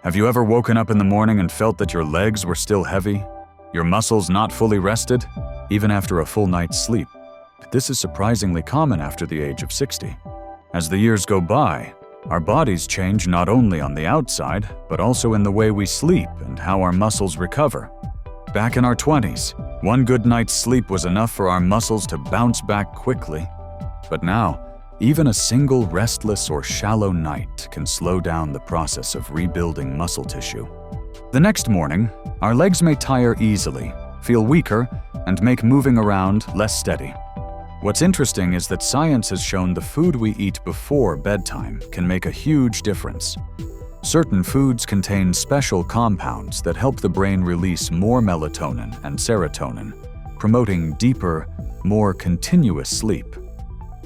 Have you ever woken up in the morning and felt that your legs were still heavy? Your muscles not fully rested, even after a full night's sleep? This is surprisingly common after the age of 60. As the years go by, our bodies change not only on the outside, but also in the way we sleep and how our muscles recover. Back in our 20s, one good night's sleep was enough for our muscles to bounce back quickly. But now, even a single restless or shallow night can slow down the process of rebuilding muscle tissue. The next morning, our legs may tire easily, feel weaker, and make moving around less steady. What's interesting is that science has shown the food we eat before bedtime can make a huge difference. Certain foods contain special compounds that help the brain release more melatonin and serotonin, promoting deeper, more continuous sleep.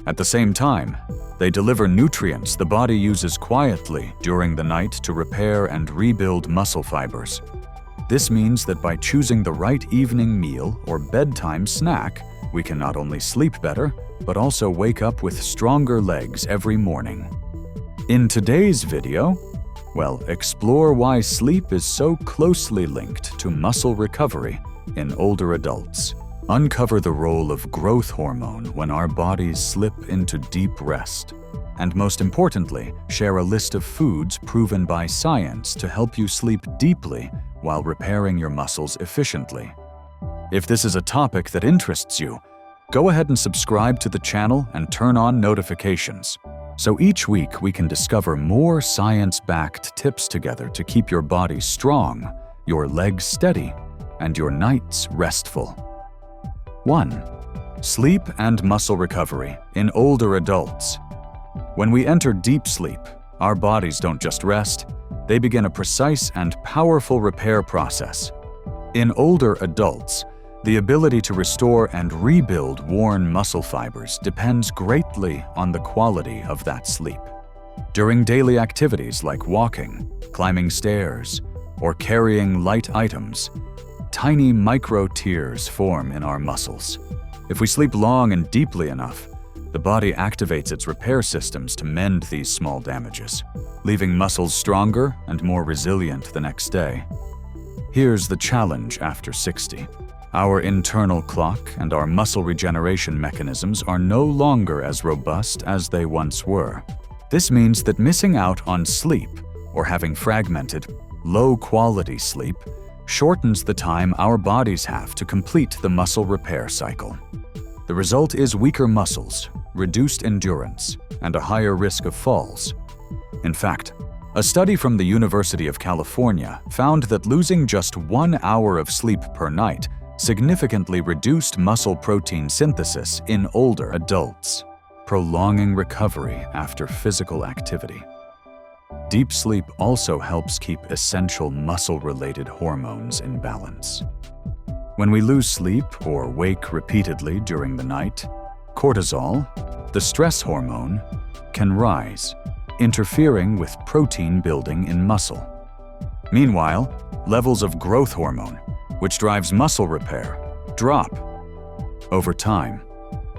At the same time, they deliver nutrients the body uses quietly during the night to repair and rebuild muscle fibers. This means that by choosing the right evening meal or bedtime snack, we can not only sleep better, but also wake up with stronger legs every morning. In today's video, explore why sleep is so closely linked to muscle recovery in older adults. Uncover the role of growth hormone when our bodies slip into deep rest. And most importantly, share a list of foods proven by science to help you sleep deeply while repairing your muscles efficiently. If this is a topic that interests you, go ahead and subscribe to the channel and turn on notifications. So each week we can discover more science-backed tips together to keep your body strong, your legs steady, and your nights restful. 1. Sleep and muscle recovery in older adults. When we enter deep sleep, our bodies don't just rest, they begin a precise and powerful repair process. In older adults, the ability to restore and rebuild worn muscle fibers depends greatly on the quality of that sleep. During daily activities like walking, climbing stairs, or carrying light items, tiny micro-tears form in our muscles. If we sleep long and deeply enough, the body activates its repair systems to mend these small damages, leaving muscles stronger and more resilient the next day. Here's the challenge after 60. Our internal clock and our muscle regeneration mechanisms are no longer as robust as they once were. This means that missing out on sleep or having fragmented, low-quality sleep shortens the time our bodies have to complete the muscle repair cycle. The result is weaker muscles, reduced endurance, and a higher risk of falls. In fact, a study from the University of California found that losing just 1 hour of sleep per night significantly reduced muscle protein synthesis in older adults, prolonging recovery after physical activity. Deep sleep also helps keep essential muscle-related hormones in balance. When we lose sleep or wake repeatedly during the night, cortisol, the stress hormone, can rise, interfering with protein building in muscle. Meanwhile, levels of growth hormone, which drives muscle repair, drop. Over time,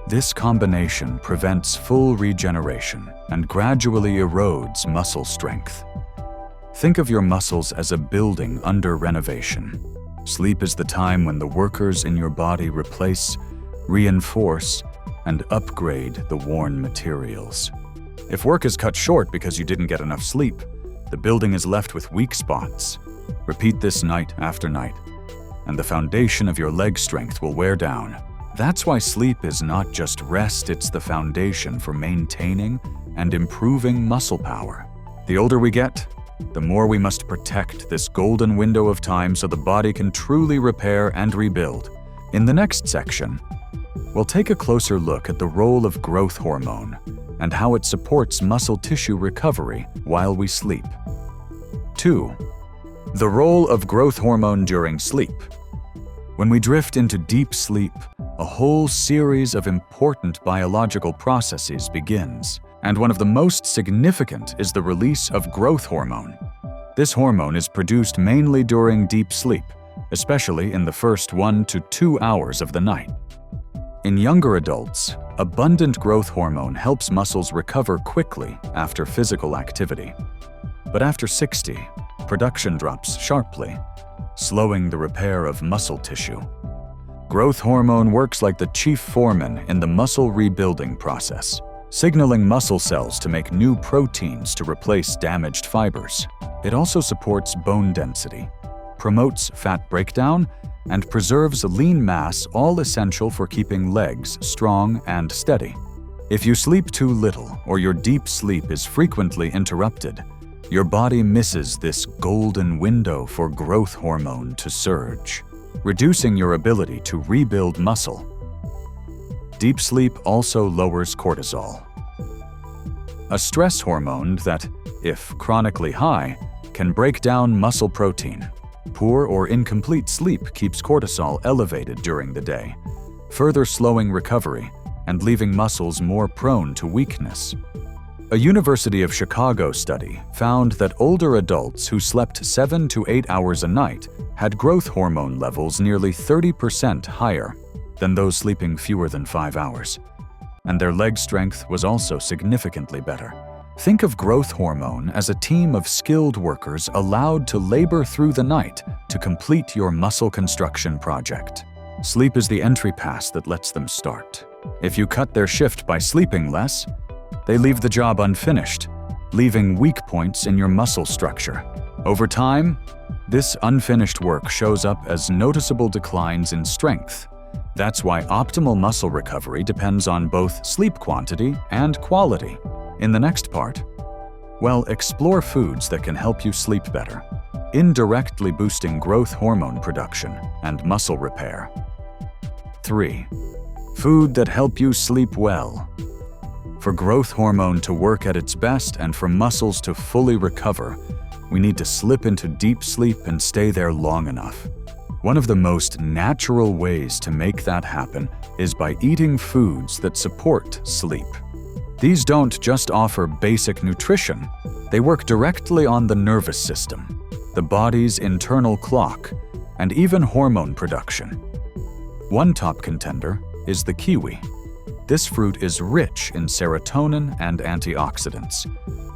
this combination prevents full regeneration and gradually erodes muscle strength. Think of your muscles as a building under renovation. Sleep is the time when the workers in your body replace, reinforce, and upgrade the worn materials. If work is cut short because you didn't get enough sleep, the building is left with weak spots. Repeat this night after night, and the foundation of your leg strength will wear down. That's why sleep is not just rest, it's the foundation for maintaining and improving muscle power. The older we get, the more we must protect this golden window of time so the body can truly repair and rebuild. In the next section, we'll take a closer look at the role of growth hormone and how it supports muscle tissue recovery while we sleep. 2. The role of growth hormone during sleep. When we drift into deep sleep, a whole series of important biological processes begins, and one of the most significant is the release of growth hormone. This hormone is produced mainly during deep sleep, especially in the first 1 to 2 hours of the night. In younger adults, abundant growth hormone helps muscles recover quickly after physical activity. But after 60, production drops sharply, slowing the repair of muscle tissue. Growth hormone works like the chief foreman in the muscle rebuilding process, signaling muscle cells to make new proteins to replace damaged fibers. It also supports bone density, promotes fat breakdown, and preserves lean mass, all essential for keeping legs strong and steady. If you sleep too little or your deep sleep is frequently interrupted, your body misses this golden window for growth hormone to surge, reducing your ability to rebuild muscle. Deep sleep also lowers cortisol, a stress hormone that, if chronically high, can break down muscle protein. Poor or incomplete sleep keeps cortisol elevated during the day, further slowing recovery and leaving muscles more prone to weakness. A University of Chicago study found that older adults who slept 7 to 8 hours a night had growth hormone levels nearly 30% higher than those sleeping fewer than 5 hours. And their leg strength was also significantly better. Think of growth hormone as a team of skilled workers allowed to labor through the night to complete your muscle construction project. Sleep is the entry pass that lets them start. If you cut their shift by sleeping less, they leave the job unfinished, leaving weak points in your muscle structure. Over time, this unfinished work shows up as noticeable declines in strength. That's why optimal muscle recovery depends on both sleep quantity and quality. In the next part, explore foods that can help you sleep better, indirectly boosting growth hormone production and muscle repair. 3. Food that help you sleep well. For growth hormone to work at its best and for muscles to fully recover, we need to slip into deep sleep and stay there long enough. One of the most natural ways to make that happen is by eating foods that support sleep. These don't just offer basic nutrition, they work directly on the nervous system, the body's internal clock, and even hormone production. One top contender is the kiwi. This fruit is rich in serotonin and antioxidants,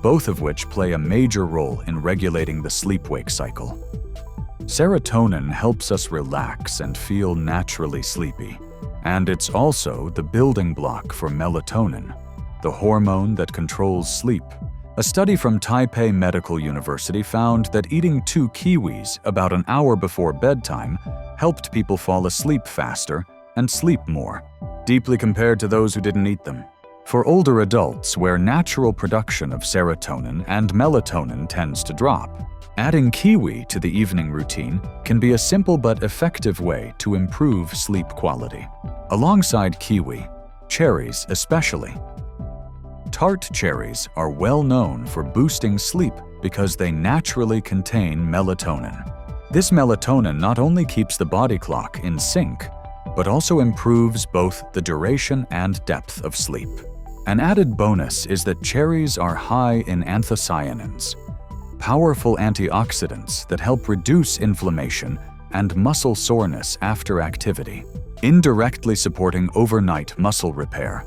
both of which play a major role in regulating the sleep-wake cycle. Serotonin helps us relax and feel naturally sleepy, and it's also the building block for melatonin, the hormone that controls sleep. A study from Taipei Medical University found that eating 2 kiwis about an hour before bedtime helped people fall asleep faster and sleep more, deeply compared to those who didn't eat them. For older adults, where natural production of serotonin and melatonin tends to drop, adding kiwi to the evening routine can be a simple but effective way to improve sleep quality. Alongside kiwi, cherries especially. Tart cherries are well known for boosting sleep because they naturally contain melatonin. This melatonin not only keeps the body clock in sync, but also improves both the duration and depth of sleep. An added bonus is that cherries are high in anthocyanins, powerful antioxidants that help reduce inflammation and muscle soreness after activity, indirectly supporting overnight muscle repair.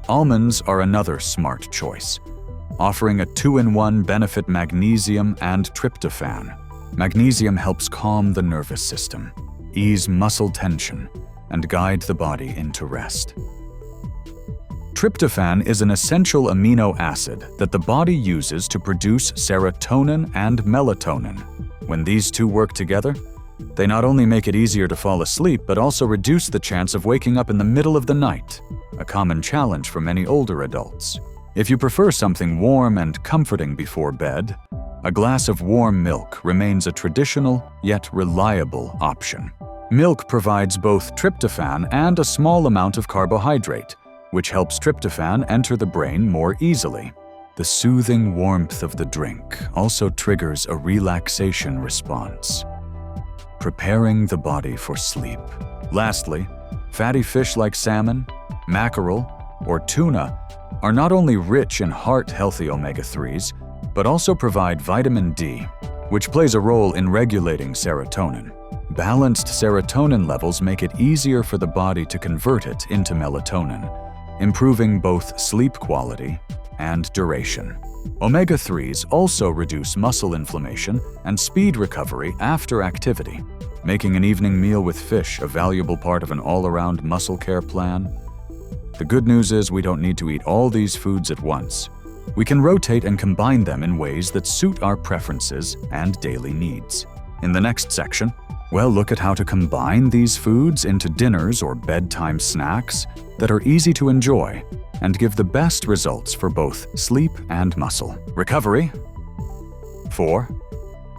Almonds are another smart choice, offering a 2-in-1 benefit: magnesium and tryptophan. Magnesium helps calm the nervous system, ease muscle tension, and guide the body into rest. Tryptophan is an essential amino acid that the body uses to produce serotonin and melatonin. When these two work together, they not only make it easier to fall asleep, but also reduce the chance of waking up in the middle of the night, a common challenge for many older adults. If you prefer something warm and comforting before bed, a glass of warm milk remains a traditional yet reliable option. Milk provides both tryptophan and a small amount of carbohydrate, which helps tryptophan enter the brain more easily. The soothing warmth of the drink also triggers a relaxation response, preparing the body for sleep. Lastly, fatty fish like salmon, mackerel, or tuna are not only rich in heart-healthy omega-3s, but also provide vitamin D, which plays a role in regulating serotonin. Balanced serotonin levels make it easier for the body to convert it into melatonin, improving both sleep quality and duration. Omega-3s also reduce muscle inflammation and speed recovery after activity, making an evening meal with fish a valuable part of an all-around muscle care plan. The good news is we don't need to eat all these foods at once. We can rotate and combine them in ways that suit our preferences and daily needs. In the next section, we'll look at how to combine these foods into dinners or bedtime snacks that are easy to enjoy and give the best results for both sleep and muscle recovery. 4.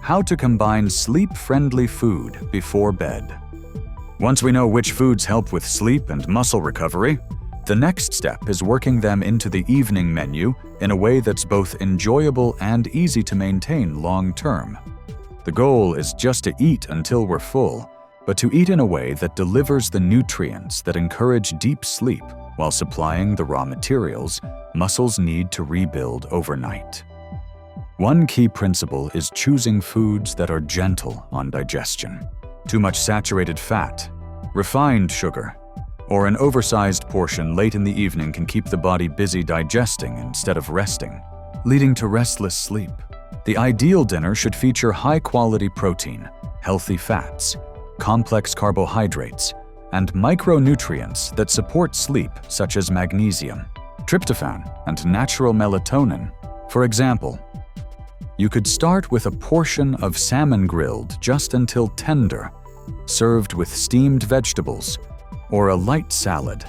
How to combine sleep-friendly food before bed. Once we know which foods help with sleep and muscle recovery, the next step is working them into the evening menu in a way that's both enjoyable and easy to maintain long-term. The goal is just to eat until we're full, but to eat in a way that delivers the nutrients that encourage deep sleep while supplying the raw materials muscles need to rebuild overnight. One key principle is choosing foods that are gentle on digestion. Too much saturated fat, refined sugar, or an oversized portion late in the evening can keep the body busy digesting instead of resting, leading to restless sleep. The ideal dinner should feature high-quality protein, healthy fats, complex carbohydrates, and micronutrients that support sleep, such as magnesium, tryptophan, and natural melatonin. For example, you could start with a portion of salmon grilled just until tender, served with steamed vegetables, or a light salad.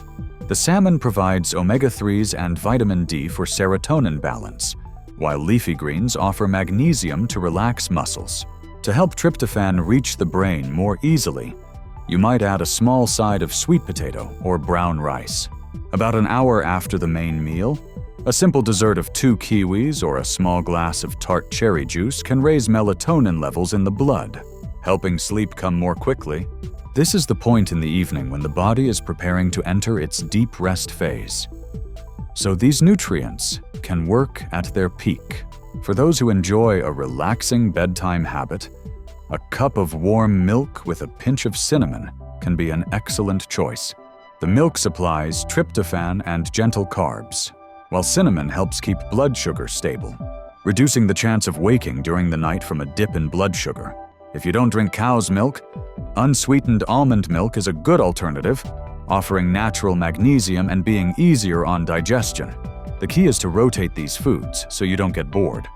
The salmon provides omega-3s and vitamin D for serotonin balance, while leafy greens offer magnesium to relax muscles. To help tryptophan reach the brain more easily, you might add a small side of sweet potato or brown rice. About an hour after the main meal, a simple dessert of 2 kiwis or a small glass of tart cherry juice can raise melatonin levels in the blood, helping sleep come more quickly. This is the point in the evening when the body is preparing to enter its deep rest phase. So these nutrients can work at their peak. For those who enjoy a relaxing bedtime habit, a cup of warm milk with a pinch of cinnamon can be an excellent choice. The milk supplies tryptophan and gentle carbs, while cinnamon helps keep blood sugar stable, reducing the chance of waking during the night from a dip in blood sugar. If you don't drink cow's milk, unsweetened almond milk is a good alternative, offering natural magnesium and being easier on digestion. The key is to rotate these foods so you don't get bored,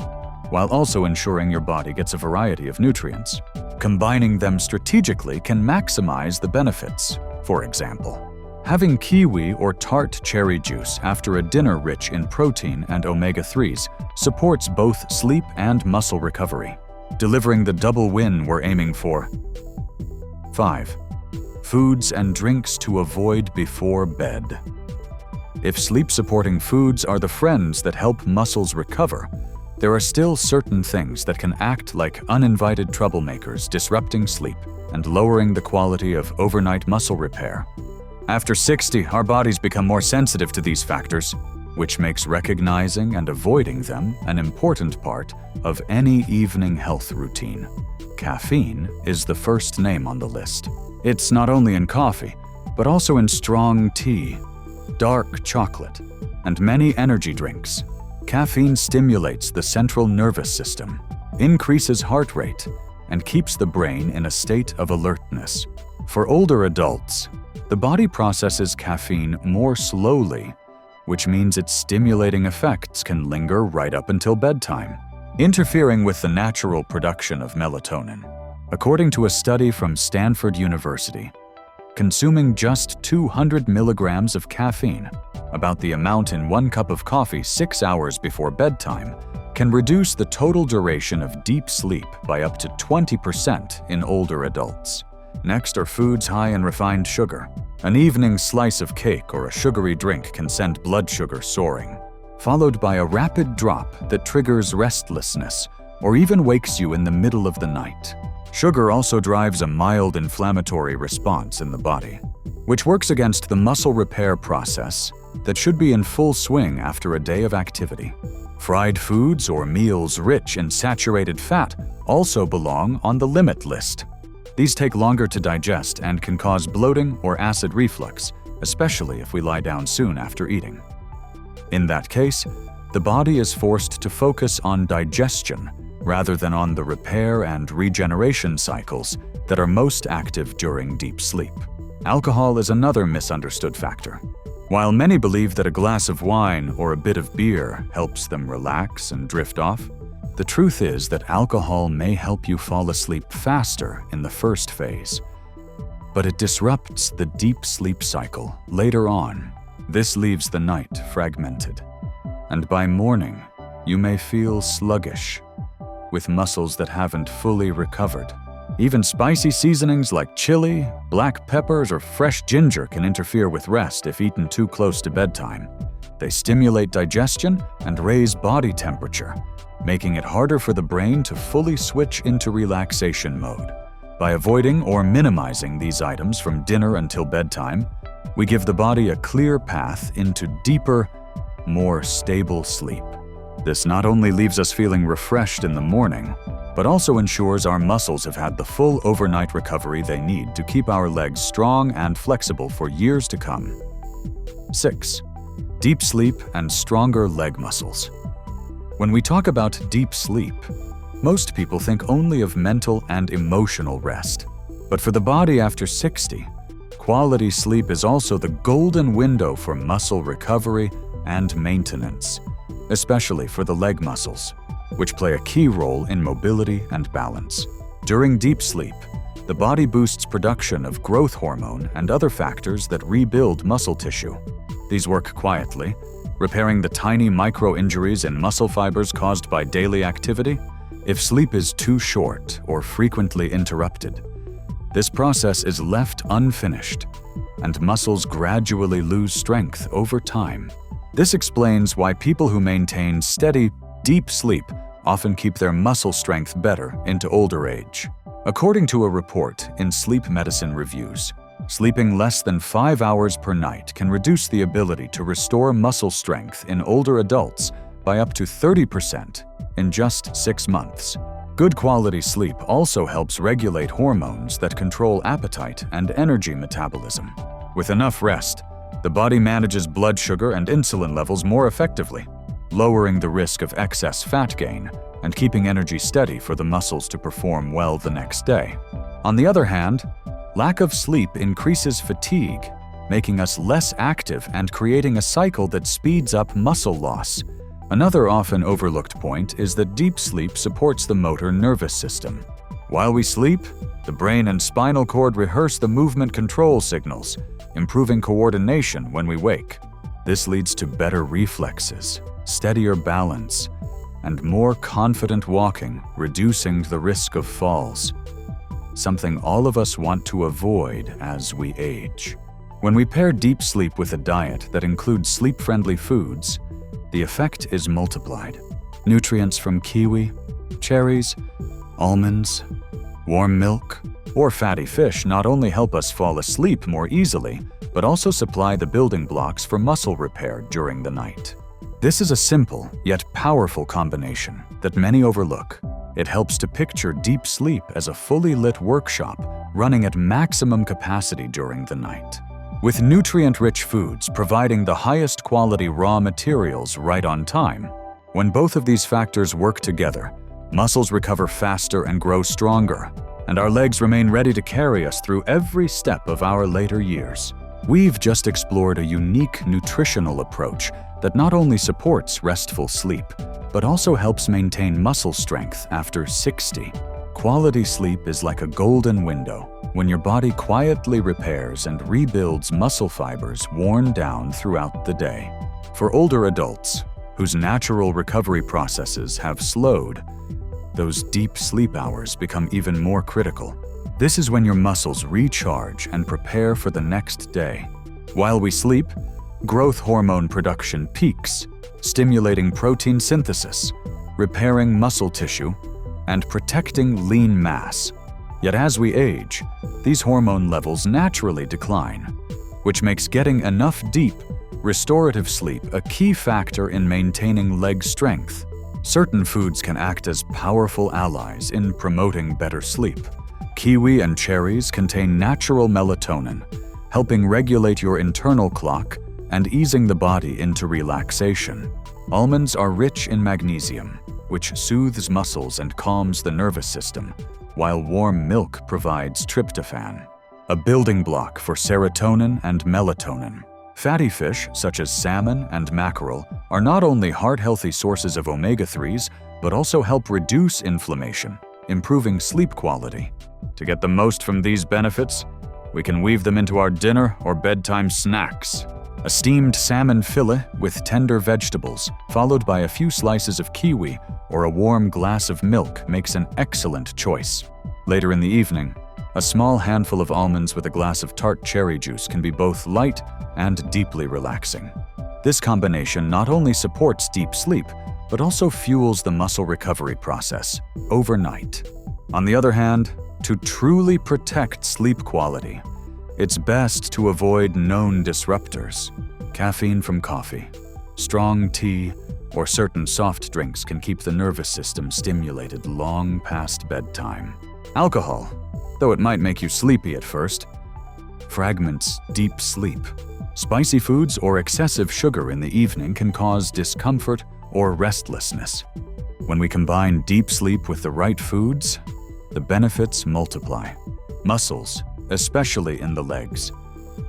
while also ensuring your body gets a variety of nutrients. Combining them strategically can maximize the benefits. For example, having kiwi or tart cherry juice after a dinner rich in protein and omega-3s supports both sleep and muscle recovery, delivering the double win we're aiming for. 5. Foods and drinks to avoid before bed. If sleep-supporting foods are the friends that help muscles recover, there are still certain things that can act like uninvited troublemakers, disrupting sleep and lowering the quality of overnight muscle repair. After 60, our bodies become more sensitive to these factors, which makes recognizing and avoiding them an important part of any evening health routine. Caffeine is the first name on the list. It's not only in coffee, but also in strong tea, dark chocolate, and many energy drinks. Caffeine stimulates the central nervous system, increases heart rate, and keeps the brain in a state of alertness. For older adults, the body processes caffeine more slowly, which means its stimulating effects can linger right up until bedtime, interfering with the natural production of melatonin. According to a study from Stanford University, consuming just 200 milligrams of caffeine, about the amount in 1 cup of coffee 6 hours before bedtime, can reduce the total duration of deep sleep by up to 20% in older adults. Next are foods high in refined sugar. An evening slice of cake or a sugary drink can send blood sugar soaring, followed by a rapid drop that triggers restlessness or even wakes you in the middle of the night. Sugar also drives a mild inflammatory response in the body, which works against the muscle repair process that should be in full swing after a day of activity. Fried foods or meals rich in saturated fat also belong on the limit list. These take longer to digest and can cause bloating or acid reflux, especially if we lie down soon after eating. In that case, the body is forced to focus on digestion rather than on the repair and regeneration cycles that are most active during deep sleep. Alcohol is another misunderstood factor. While many believe that a glass of wine or a bit of beer helps them relax and drift off, the truth is that alcohol may help you fall asleep faster in the first phase, but it disrupts the deep sleep cycle later on. This leaves the night fragmented, and by morning, you may feel sluggish, with muscles that haven't fully recovered. Even spicy seasonings like chili, black peppers, or fresh ginger can interfere with rest if eaten too close to bedtime. They stimulate digestion and raise body temperature, making it harder for the brain to fully switch into relaxation mode. By avoiding or minimizing these items from dinner until bedtime, we give the body a clear path into deeper, more stable sleep. This not only leaves us feeling refreshed in the morning, but also ensures our muscles have had the full overnight recovery they need to keep our legs strong and flexible for years to come. 6. Deep sleep and stronger leg muscles. When we talk about deep sleep, most people think only of mental and emotional rest. But for the body after 60, quality sleep is also the golden window for muscle recovery and maintenance, especially for the leg muscles, which play a key role in mobility and balance. During deep sleep, the body boosts production of growth hormone and other factors that rebuild muscle tissue. These work quietly, repairing the tiny micro-injuries in muscle fibers caused by daily activity. If sleep is too short or frequently interrupted, this process is left unfinished, and muscles gradually lose strength over time. This explains why people who maintain steady, deep sleep often keep their muscle strength better into older age. According to a report in Sleep Medicine Reviews, sleeping less than 5 hours per night can reduce the ability to restore muscle strength in older adults by up to 30% in just 6 months. Good quality sleep also helps regulate hormones that control appetite and energy metabolism. With enough rest, the body manages blood sugar and insulin levels more effectively, lowering the risk of excess fat gain and keeping energy steady for the muscles to perform well the next day. On the other hand, lack of sleep increases fatigue, making us less active and creating a cycle that speeds up muscle loss. Another often overlooked point is that deep sleep supports the motor nervous system. While we sleep, the brain and spinal cord rehearse the movement control signals, improving coordination when we wake. This leads to better reflexes, steadier balance, and more confident walking, reducing the risk of falls, something all of us want to avoid as we age. When we pair deep sleep with a diet that includes sleep-friendly foods, the effect is multiplied. Nutrients from kiwi, cherries, almonds, warm milk, or fatty fish not only help us fall asleep more easily, but also supply the building blocks for muscle repair during the night. This is a simple yet powerful combination that many overlook. It helps to picture deep sleep as a fully lit workshop running at maximum capacity during the night, with nutrient-rich foods providing the highest quality raw materials right on time. When both of these factors work together, muscles recover faster and grow stronger, and our legs remain ready to carry us through every step of our later years. We've just explored a unique nutritional approach that not only supports restful sleep, but also helps maintain muscle strength after 60. Quality sleep is like a golden window when your body quietly repairs and rebuilds muscle fibers worn down throughout the day. For older adults, whose natural recovery processes have slowed, those deep sleep hours become even more critical. This is when your muscles recharge and prepare for the next day. While we sleep, growth hormone production peaks, stimulating protein synthesis, repairing muscle tissue, and protecting lean mass. Yet as we age, these hormone levels naturally decline, which makes getting enough deep, restorative sleep a key factor in maintaining leg strength. Certain foods can act as powerful allies in promoting better sleep. Kiwi and cherries contain natural melatonin, helping regulate your internal clock and easing the body into relaxation. Almonds are rich in magnesium, which soothes muscles and calms the nervous system, while warm milk provides tryptophan, a building block for serotonin and melatonin. Fatty fish, such as salmon and mackerel, are not only heart-healthy sources of omega-3s, but also help reduce inflammation, improving sleep quality. To get the most from these benefits, we can weave them into our dinner or bedtime snacks. A steamed salmon fillet with tender vegetables, followed by a few slices of kiwi or a warm glass of milk, makes an excellent choice. Later in the evening, a small handful of almonds with a glass of tart cherry juice can be both light and deeply relaxing. This combination not only supports deep sleep, but also fuels the muscle recovery process overnight. On the other hand, to truly protect sleep quality, it's best to avoid known disruptors. Caffeine from coffee, strong tea, or certain soft drinks can keep the nervous system stimulated long past bedtime. Alcohol, though it might make you sleepy at first, fragments deep sleep. Spicy foods or excessive sugar in the evening can cause discomfort or restlessness. When we combine deep sleep with the right foods, the benefits multiply. Muscles, especially in the legs,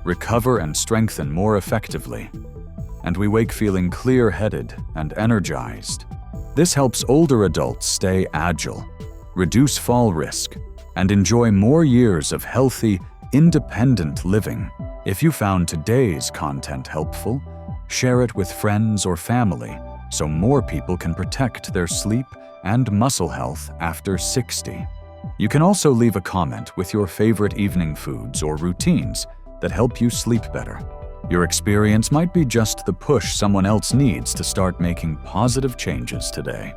recover and strengthen more effectively, and we wake feeling clear-headed and energized. This helps older adults stay agile, reduce fall risk, and enjoy more years of healthy, independent living. If you found today's content helpful, share it with friends or family so more people can protect their sleep and muscle health after 60. You can also leave a comment with your favorite evening foods or routines that help you sleep better. Your experience might be just the push someone else needs to start making positive changes today.